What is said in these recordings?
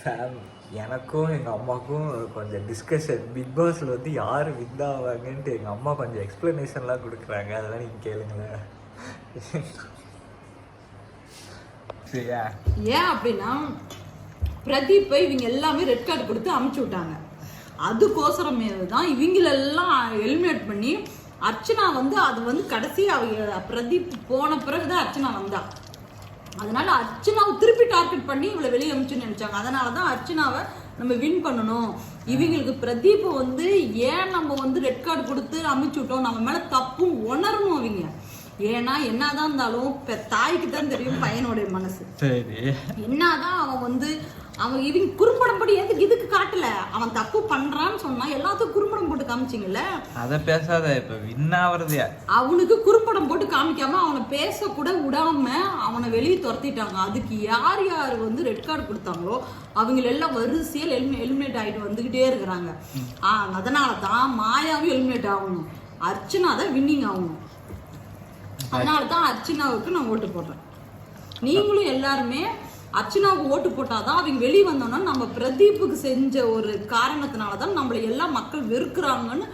Fame எனக்கும் எங்கள் அம்மாவுக்கும் கொஞ்சம் டிஸ்கஷன். பிக் பாஸில் வந்து யார் வின் ஆவாங்கன்ட்டு எங்கள் அம்மா கொஞ்சம் எக்ஸ்ப்ளனேஷன்லாம் கொடுக்குறாங்க. அதெல்லாம் நீங்கள் கேளுங்களேன். சரியா? ஏன் அப்படின்னா பிரதீப்பை இவங்க எல்லாமே ரெட் கார்டு கொடுத்து அமுச்சு விட்டாங்க. அதுக்கோசரமே தான் இவங்களெல்லாம் எலிமினேட் பண்ணி அர்ச்சனா வந்து அது வந்து கடைசி அவங்க பிரதீப் போன பிறகுதான் அர்ச்சனா வந்தா. அதனால அர்ச்சனாவை திருப்பி டார்கெட் பண்ணி இவளை வெளியே அமிச்சுன்னு நினைச்சாங்க. அதனாலதான் அர்ச்சனாவை நம்ம வின் பண்ணணும். இவங்களுக்கு பிரதீப் வந்து ஏன் நம்ம வந்து ரெட் கார்டு கொடுத்து அமுச்சு விட்டோம், நம்ம மேல தப்பும் உணரணும் அவங்க. ஏன்னா என்னதான் இருந்தாலும் தாய்க்கு தான் தெரியும் பையனுடைய மனசு. சரி, என்னதான் அவன் வந்து அவன் இவங்க குறும்படம் படி எதுக்கு இதுக்கு காட்டல, அவன் தப்பு பண்றான்னு சொன்னா எல்லாத்துக்கும் குறும்படம் போட்டு காமிச்சிங்கல்ல. அத பேசாத, இப்ப வின்னாவறது அவனுக்கு குறும்படம் போட்டு காமிக்காம அவனை பேச கூட விடாம அவனை வெளியே துரத்திட்டாங்க. அதுக்கு யார் யார் வந்து ரெட் கார்டு கொடுத்தாங்களோ அவங்க எல்லாம் வரிசையில் எலிமினேட் ஆகிட்டு வந்துகிட்டே இருக்கிறாங்க. அதனாலதான் மாயாவும் எலிமினேட் ஆகணும், அர்ச்சனா தான் வின்னிங் ஆகணும். அதனாலதான் அர்ச்சனாவுக்கு நான் ஓட்டு போடுறேன். நீங்களும் எல்லாருமே அர்ச்சனாவுக்கு ஓட்டு போட்டாதான் அவங்க வெளியே வந்தோம்னா நம்ம பிரதீப்புக்கு செஞ்ச ஒரு காரணத்தினாலதான் நம்மள எல்லா மக்கள் வெறுக்கிறாங்கன்னு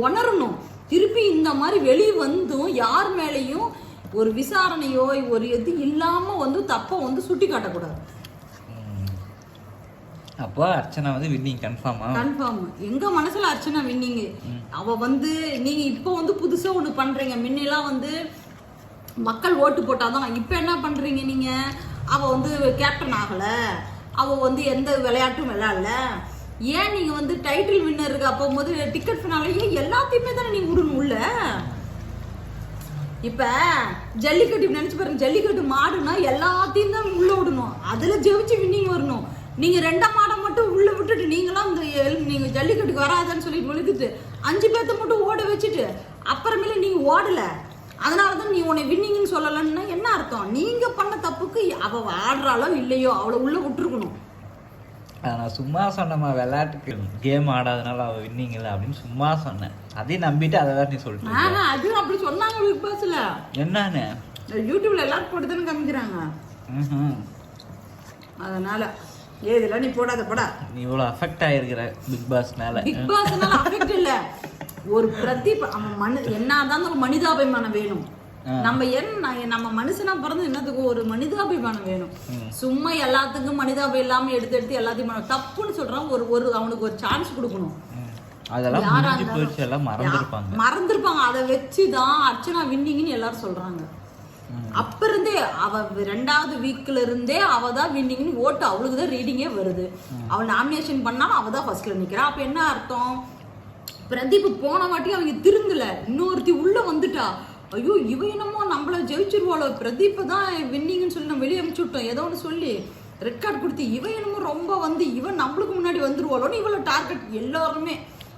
உணரணும். திருப்பி இந்த மாதிரி வெளியே வந்தும் யார் மேலேயும் ஒரு விசாரணையோ ஒரு எது இல்லாம வந்து தப்ப வந்து சுட்டி காட்டக்கூடாது. அப்போ அர்ச்சனா வந்து வின்னிங் கன்ஃபார்ம். எங்க மனசுல அர்ச்சனா வின்னிங். அவ வந்து நீங்க இப்போ வந்து புதுசா ஒண்ணு பண்றீங்க. முன்னெல்லாம் வந்து மக்கள் ஓட்டு போட்டாதான். இப்ப என்ன பண்றீங்க நீங்க, அவ வந்து கேப்டன் ஆகல, அவ வந்து எந்த விளையாட்டும் விளையாடல, ஏன் நீங்க வந்து டைட்டில் வின்னருக்கு அப்போ போது டிக்கெட் ஃபினாலே எல்லாத்தையுமே தானே நீங்க விடணும் உள்ள. இப்ப ஜல்லிக்கட்டு நினைச்சு பாருங்க, ஜல்லிக்கட்டு மாடுனா எல்லாத்தையும் தான் உள்ள விடணும், அதுல ஜெயிச்சு வின்னிங் வரணும். நீங்க 2 மாடை மட்டும் உள்ள விட்டுட்டு நீங்களாம் நீங்க ஜல்லிக்கட்டுக்கு வராதுன்னு சொல்லிட்டு விழுக்குது 5 பேர்த்த மட்டும் ஓட வச்சுட்டு அப்புறமேல நீங்க ஓடல, அதனாலதான் நீ உன்னை வின்னிங்னு சொல்லலன்னா என்ன அர்த்தம்? நீங்க பண்ண தப்புக்கு அவ ஆடுறாளோ இல்லையோ அவளை உள்ள விட்டுருக்கணும். நான் சும்மா சொன்னேம்மா, விளையாட்டுக்கு கேம் ஆடாதனால அவ வின்னிங் இல்லை அப்படின்னு சும்மா சொன்னேன். அதையும் நம்பிட்டு அதை வேற நீ சொல்லிட்டு. அது அப்படி சொன்னாங்க பிக் பாஸ்ல. என்னன்னு யூடியூப்ல எல்லாரும் போட்டுதானே காமிக்கிறாங்க. அதனால ஏதெல்லாம் நீ போடாத போடா. நீ இவ்வளவு அஃபெக்ட் ஆயிருக்கிற பிக் பாஸ்னால. பிக் பாஸ்னால அஃபெக்ட் இல்ல, ஒரு பிரதீப் அவன் என்னதான் ஒரு மனிதாபிமானம் வேணும். நம்ம மனுஷனா பிறந்து என்னத்துக்கு ஒரு மனிதாபிமானம் வேணும். சும்மா எல்லாத்துக்கும் மனிதாபம் இல்லாம எடுத்து எல்லாத்தையும் தப்புன்னு சொல்றான். ஒரு அவனுக்கு ஒரு சான்ஸ் கொடுக்கணும். மறந்துருப்பாங்க. அதை வச்சுதான் அர்ச்சனா வின்னிங்னு எல்லாரும் சொல்றாங்க. அப்ப இருந்தே அவ 2வது வீக்ல இருந்தே அவதான் வின்னிங்னு ஓட்டு அவளுக்குதான் ரீடிங்கே வருது. அவள் நாமினேஷன் பண்ணாலும் அவதான் ஃபர்ஸ்ட்ல நிக்கிறா. அப்ப என்ன அர்த்தம்? பிரதீப் போன வாட்டி அவங்க திருந்தல, இன்னொருத்தி உள்ள வந்துட்டா. ஐயோ இவ என்னமோ நம்மள ஜெயிச்சிருவாளோ, பிரதீப் தான் வின்னிங்னு சொல்லி நம்ம வெளியே அனுப்பிச்சு விட்டோம் ஏதோ ஒன்று சொல்லி ரெட் கார்டு கொடுத்து, இவ என்னமோ ரொம்ப வந்து இவன் நம்மளுக்கு முன்னாடி வந்துருவாளோன்னு இவளை டார்கெட் எல்லாருமே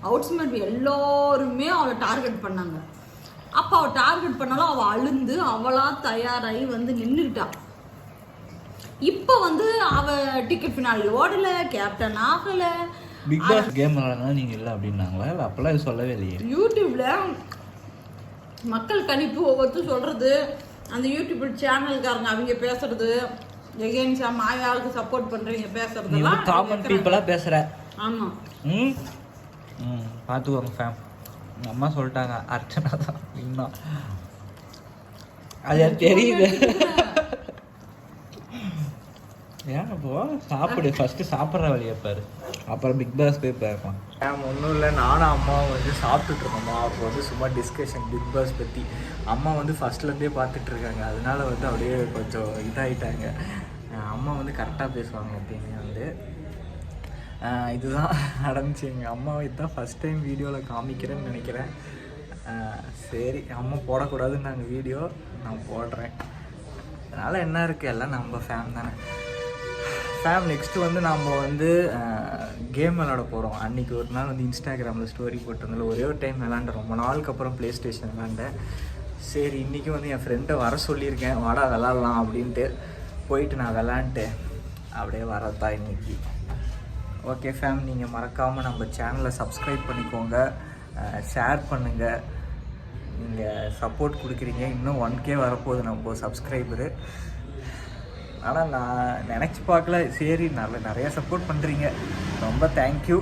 அவுட்ஸ்மேட் எல்லாருமே அவளை டார்கெட் பண்ணாங்க. அப்ப அவ டார்கெட் பண்ணாலும் அவ அழுந்து அவளா தயாராகி வந்து நின்றுட்டா. இப்ப வந்து அவ டிக்கெட் ஃபினாலே ஓடல, கேப்டன் ஆகல. பிக் பாஸ் கேம் விளையாடுனா நீங்க இல்ல அப்படின்னாங்களா? இல்ல அப்பெல்லாம் இது சொல்லவே இல்லையே. யூடியூப்ல மக்கள் கணிப்பு ஒவ்வொருத்தரும் சொல்றது, அந்த யூடியூப் சேனல்காரங்க அவங்க பேசுறது, எகெயின்ஸ்டா மாயாவுக்கு சப்போர்ட் பண்றீங்க பேசுறதெல்லாம் காமன் பீப்பிளா பேசுற. ஆமா. பாத்துக்கோங்க ஃபேம். எங்கள் அம்மா சொல்லிட்டாங்க அர்ச்சனா தான் இன்னும். அது தெரியுது. ஏன் இப்போ சாப்பிடு, ஃபர்ஸ்ட் சாப்பிட்ற வழியை பாரு, அப்புறம் பிக் பாஸ் போய் பார்க்கலாம். ஒன்றும் இல்லை, நானும் அம்மாவும் வந்து சாப்பிட்டுட்டு இருக்கோம்மா. அப்போ வந்து சும்மா டிஸ்கஷன் பிக் பாஸ் பற்றி. அம்மா வந்து ஃபர்ஸ்ட்லேருந்தே பார்த்துட்டு இருக்காங்க, அதனால வந்து அப்படியே கொஞ்சம் இதாகிட்டாங்க. அம்மா வந்து கரெக்டாக பேசுவாங்க எப்பயுமே வந்து. இதுதான் நடந்துச்சு. எங்கள் அம்மாவை இதுதான் ஃபஸ்ட் டைம் வீடியோவில் காமிக்கிறேன்னு நினைக்கிறேன். சரி, அம்மா போடக்கூடாதுன்னு நாங்கள் வீடியோ நான் போடுறேன். அதனால் என்ன இருக்குது, எல்லாம் நம்ம ஃபேம் தானே. ஃபேம் நெக்ஸ்ட்டு வந்து நம்ம வந்து கேம் விளாட போகிறோம். அன்றைக்கி ஒரு நாள் வந்து இன்ஸ்டாகிராமில் ஸ்டோரி போட்டிருந்தால ஒரே ஒரு டைம் விளாண்டேன், ரொம்ப நாளுக்கு அப்புறம் ப்ளே ஸ்டேஷன் விளாண்டேன். சரி, இன்றைக்கி வந்து என் ஃப்ரெண்டை வர சொல்லியிருக்கேன், வாடா விளாட்லாம் அப்படின்ட்டு. போயிட்டு நான் விளாண்டுட்டு அப்படியே வரதான் இன்றைக்கி. ஓகே ஃபேம், நீங்கள் மறக்காமல் நம்ம சேனலை சப்ஸ்கிரைப் பண்ணிக்கோங்க, ஷேர் பண்ணுங்கள். நீங்கள் சப்போர்ட் கொடுக்குறீங்க. இன்னும் 1K வரப்போகுது நம்ம சப்ஸ்கிரைபரு. ஆனால் நான் நினச்சி பார்க்கல. சரி, நிறைய சப்போர்ட் பண்ணுறீங்க, ரொம்ப தேங்க்யூ.